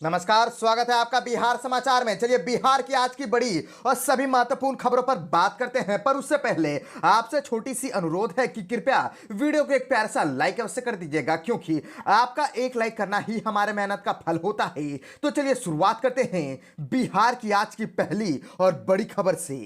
नमस्कार, स्वागत है आपका बिहार समाचार में। चलिए बिहार की आज की बड़ी और सभी महत्वपूर्ण खबरों पर बात करते हैं, पर उससे पहले आपसे छोटी सी अनुरोध है कि कृपया वीडियो को एक प्यारा सा लाइक अवश्य कर दीजिएगा, क्योंकि आपका एक लाइक करना ही हमारे मेहनत का फल होता है। तो चलिए शुरुआत करते हैं बिहार की आज की पहली और बड़ी खबर से।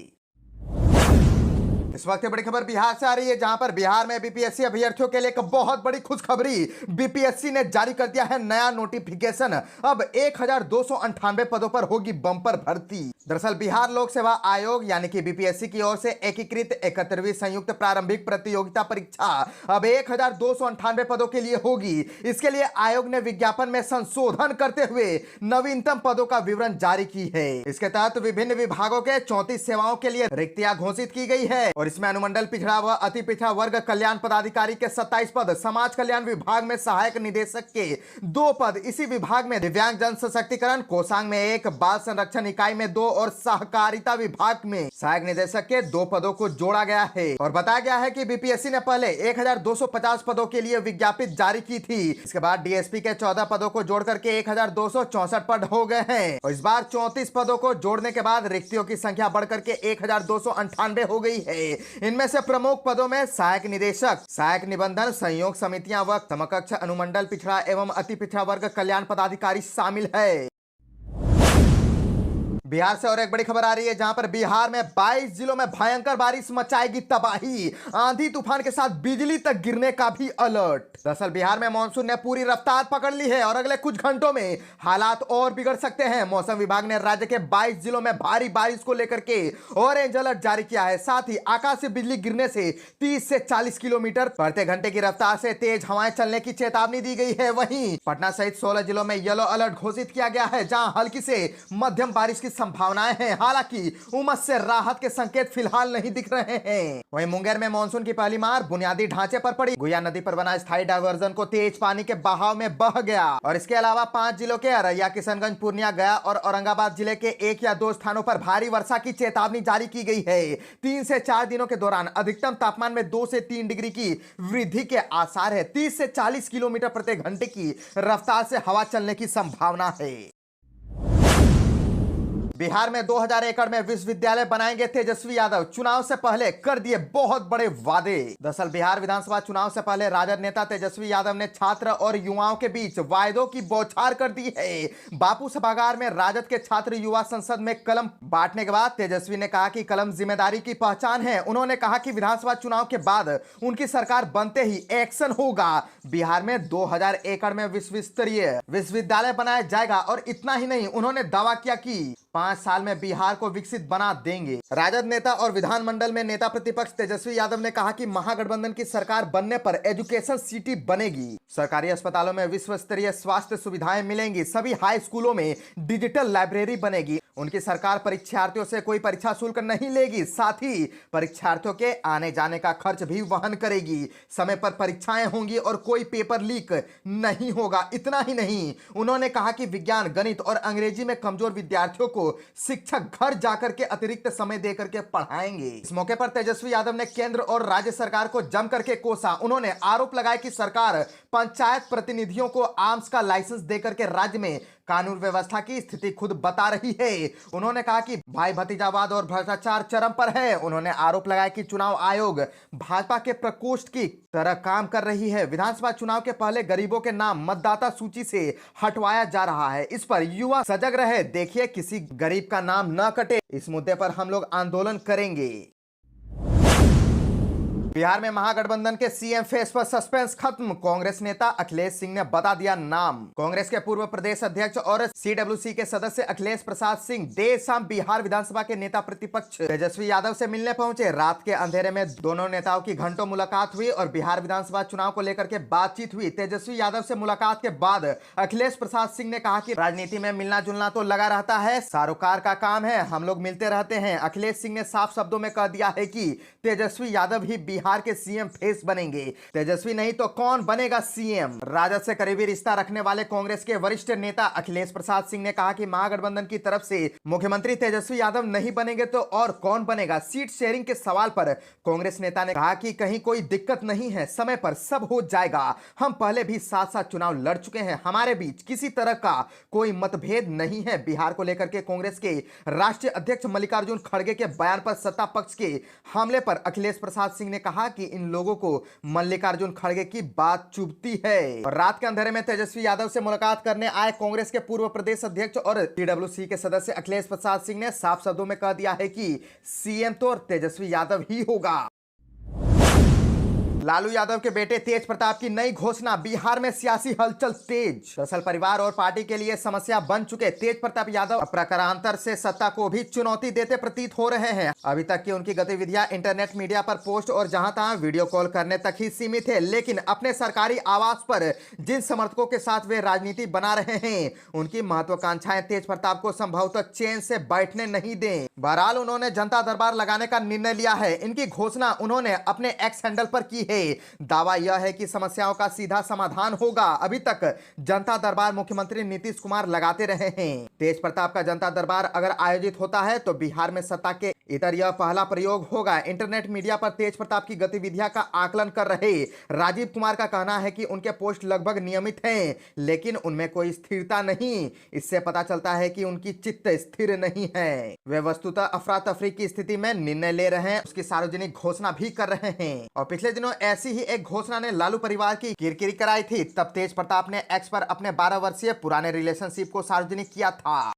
इस वक्त बड़ी खबर बिहार से आ रही है, जहां पर बिहार में बीपीएससी अभ्यर्थियों के लिए एक बहुत बड़ी खुशखबरी बीपीएससी ने जारी कर दिया है नया नोटिफिकेशन। अब 1298 पदों पर होगी बम्पर भर्ती। दरअसल बिहार लोक सेवा आयोग यानी कि बीपीएससी की ओर से एकीकृत 71वीं संयुक्त प्रारंभिक प्रतियोगिता परीक्षा अब 1298 पदों के लिए होगी। इसके लिए आयोग ने विज्ञापन में संशोधन करते हुए नवीनतम पदों का विवरण जारी की है। इसके तहत विभिन्न विभागों के 34 सेवाओं के लिए रिक्तियां घोषित की गई है और इसमें अनुमंडल पिछड़ा व अति पिछड़ा वर्ग कल्याण पदाधिकारी के 27 पद, समाज कल्याण विभाग में सहायक निदेशक के 2 पद, इसी विभाग में दिव्यांग जन सशक्तिकरण कोषांग में 1, बाल संरक्षण इकाई में 2 और सहकारिता विभाग में सहायक निदेशक के 2 पदों को जोड़ा गया है। और बताया गया है कि बीपीएससी ने पहले 1250 पदों के लिए विज्ञापित जारी की थी। इसके बाद डीएसपी के 14 पदों को जोड़ करके 1264 पद हो गए हैं और इस बार 34 पदों को जोड़ने के बाद रिक्तियों की संख्या बढ़कर के 1298 हो गई है। इनमें से प्रमुख पदों में सहायक निदेशक, सहायक निबंधन, संयोग समितियां व समकक्ष अनुमंडल पिछड़ा एवं अति पिछड़ा वर्ग कल्याण पदाधिकारी शामिल है। बिहार से और एक बड़ी खबर आ रही है, जहां पर बिहार में 22 जिलों में भयंकर बारिश मचाएगी तबाही, आंधी तूफान के साथ बिजली तक गिरने का भी अलर्ट। दरअसल बिहार में मानसून ने पूरी रफ्तार पकड़ ली है और अगले कुछ घंटों में हालात और बिगड़ सकते हैं। मौसम विभाग ने राज्य के 22 जिलों में भारी बारिश को लेकर के ऑरेंज अलर्ट जारी किया है। साथ ही आकाश से बिजली गिरने से 30 से 40 किलोमीटर प्रति घंटे की रफ्तार से तेज हवाएं चलने की चेतावनी दी गई है। वहीं पटना सहित 16 जिलों में येलो अलर्ट घोषित किया गया है, जहां हल्की से मध्यम बारिश की संभावनाएं हैं। हालांकि उमस से राहत के संकेत फिलहाल नहीं दिख रहे हैं। वहीं मुंगेर में मानसून की पहली मार बुनियादी ढांचे पर पड़ी। गुया नदी पर बना स्थायी डायवर्जन को तेज पानी के बहाव में बह गया और इसके अलावा 5 जिलों के अररिया, किशनगंज, पूर्णिया, गया और औरंगाबाद जिले के 1 या 2 स्थानों पर भारी वर्षा की चेतावनी जारी की गई है। 3 से 4 दिनों के दौरान अधिकतम तापमान में 2 से 3 डिग्री की वृद्धि के आसार है। 30 से 40 किलोमीटर प्रति घंटे की रफ्तार से हवा चलने की संभावना है। बिहार में 2000 एकड़ में विश्वविद्यालय बनाएंगे तेजस्वी यादव, चुनाव से पहले कर दिए बहुत बड़े वादे। दरअसल बिहार विधानसभा चुनाव से पहले राजद नेता तेजस्वी यादव ने छात्र और युवाओं के बीच वायदों की बौछार कर दी है। बापू सभागार में राजद के छात्र युवा संसद में कलम बांटने के बाद तेजस्वी ने कहा कि कलम जिम्मेदारी की पहचान है। उन्होंने कहा कि विधानसभा चुनाव के बाद उनकी सरकार बनते ही एक्शन होगा। बिहार में 2000 एकड़ में विश्व स्तरीय विश्वविद्यालय बनाया जाएगा और इतना ही नहीं, उन्होंने दावा किया कि 5 साल में बिहार को विकसित बना देंगे। राजद नेता और विधानमंडल में नेता प्रतिपक्ष तेजस्वी यादव ने कहा कि महागठबंधन की सरकार बनने पर एजुकेशन सिटी बनेगी। सरकारी अस्पतालों में विश्व स्तरीय स्वास्थ्य सुविधाएं मिलेंगी। सभी हाई स्कूलों में डिजिटल लाइब्रेरी बनेगी। उनकी सरकार परीक्षार्थियों से कोई परीक्षा शुल्क नहीं लेगी, साथ ही परीक्षार्थियों के आने जाने का खर्च भी वहन करेगी। समय पर परीक्षाएं होंगी और कोई पेपर लीक नहीं होगा। इतना ही नहीं, उन्होंने कहा कि विज्ञान, गणित और अंग्रेजी में कमजोर विद्यार्थियों को शिक्षक घर जाकर के अतिरिक्त समय देकर के पढ़ाएंगे। इस मौके पर तेजस्वी यादव ने केंद्र और राज्य सरकार को जम करके कोसा। उन्होंने आरोप लगाया कि सरकार पंचायत प्रतिनिधियों को आर्म्स का लाइसेंस देकर के राज्य में कानून व्यवस्था की स्थिति खुद बता रही है। उन्होंने कहा कि भाई भतीजावाद और भ्रष्टाचार चरम पर है। उन्होंने आरोप लगाया कि चुनाव आयोग भाजपा के प्रकोष्ठ की तरह काम कर रही है। विधानसभा चुनाव के पहले गरीबों के नाम मतदाता सूची से हटवाया जा रहा है। इस पर युवा सजग रहे, देखिए किसी गरीब का नाम न कटे। इस मुद्दे पर हम लोग आंदोलन करेंगे। बिहार में महागठबंधन के सीएम फेस पर सस्पेंस खत्म, कांग्रेस नेता अखिलेश सिंह ने बता दिया नाम। कांग्रेस के पूर्व प्रदेश अध्यक्ष और सीडब्ल्यूसी के सदस्य अखिलेश प्रसाद सिंह देर शाम बिहार विधानसभा के नेता प्रतिपक्ष तेजस्वी यादव से मिलने पहुंचे। रात के अंधेरे में दोनों नेताओं की घंटों मुलाकात हुई और बिहार विधानसभा चुनाव को लेकर के बातचीत हुई। तेजस्वी यादव से मुलाकात के बाद अखिलेश प्रसाद सिंह ने कहा कि राजनीति में मिलना जुलना तो लगा रहता है, सारोकार का काम है, हम लोग मिलते रहते हैं। अखिलेश सिंह ने साफ शब्दों में कह दिया है कि तेजस्वी यादव ही बिहार बिहार के सीएम फेस बनेंगे। तेजस्वी नहीं तो कौन बनेगा सीएम? राजद से करीबी रिश्ता रखने वाले कांग्रेस के वरिष्ठ नेता अखिलेश प्रसाद सिंह ने कहा कि महागठबंधन की तरफ से मुख्यमंत्री तेजस्वी यादव नहीं बनेंगे तो और कौन बनेगा। सीट शेयरिंग के सवाल पर कांग्रेस नेता ने कहा कि कहीं कोई दिक्कत नहीं है, समय पर सब हो जाएगा। हम पहले भी साथ साथ चुनाव लड़ चुके हैं, हमारे बीच किसी तरह का कोई मतभेद नहीं है। बिहार को लेकर के कांग्रेस के राष्ट्रीय अध्यक्ष मल्लिकार्जुन खड़गे के बयान पर सत्ता पक्ष के हमले पर अखिलेश प्रसाद सिंह ने कहा कि इन लोगों को मल्लिकार्जुन खड़गे की बात चुभती है। और रात के अंधेरे में तेजस्वी यादव से मुलाकात करने आए कांग्रेस के पूर्व प्रदेश अध्यक्ष और पीडब्ल्यूसी के सदस्य अखिलेश प्रसाद सिंह ने साफ शब्दों में कह दिया है कि सीएम तो तेजस्वी यादव ही होगा। लालू यादव के बेटे तेज प्रताप की नई घोषणा, बिहार में सियासी हलचल तेज। दरअसल परिवार और पार्टी के लिए समस्या बन चुके तेज प्रताप यादव प्रकारांतर से सत्ता को भी चुनौती देते प्रतीत हो रहे हैं। अभी तक की उनकी गतिविधियां इंटरनेट मीडिया पर पोस्ट और जहां तहां वीडियो कॉल करने तक ही सीमित है, लेकिन अपने सरकारी आवास पर जिन समर्थकों के साथ वे राजनीति बना रहे हैं उनकी महत्वाकांक्षाएं तेज प्रताप को संभवतः चैन से बैठने नहीं दें। बहरहाल उन्होंने जनता दरबार लगाने का निर्णय लिया है। इनकी घोषणा उन्होंने अपने एक्स हैंडल पर की है। दावा यह है कि समस्याओं का सीधा समाधान होगा। अभी तक जनता दरबार मुख्यमंत्री नीतीश कुमार लगाते रहे हैं। तेज प्रताप का जनता दरबार अगर आयोजित होता है तो बिहार में सत्ता के इतर यह पहला प्रयोग होगा। इंटरनेट मीडिया पर तेज प्रताप की गतिविधियां का आकलन कर रहे राजीव कुमार का कहना है कि उनके पोस्ट लगभग नियमित हैं, लेकिन उनमें कोई स्थिरता नहीं। इससे पता चलता है कि उनकी चित्त स्थिर नहीं है। वे वस्तुतः अफरा तफरी की स्थिति में निर्णय ले रहे हैं, उसकी सार्वजनिक घोषणा भी कर रहे हैं। और पिछले दिनों ऐसी ही एक घोषणा ने लालू परिवार की किरकिरी कराई थी। तब तेज प्रताप ने एक्स पर अपने 12 वर्षीय पुराने रिलेशनशिप को सार्वजनिक किया था।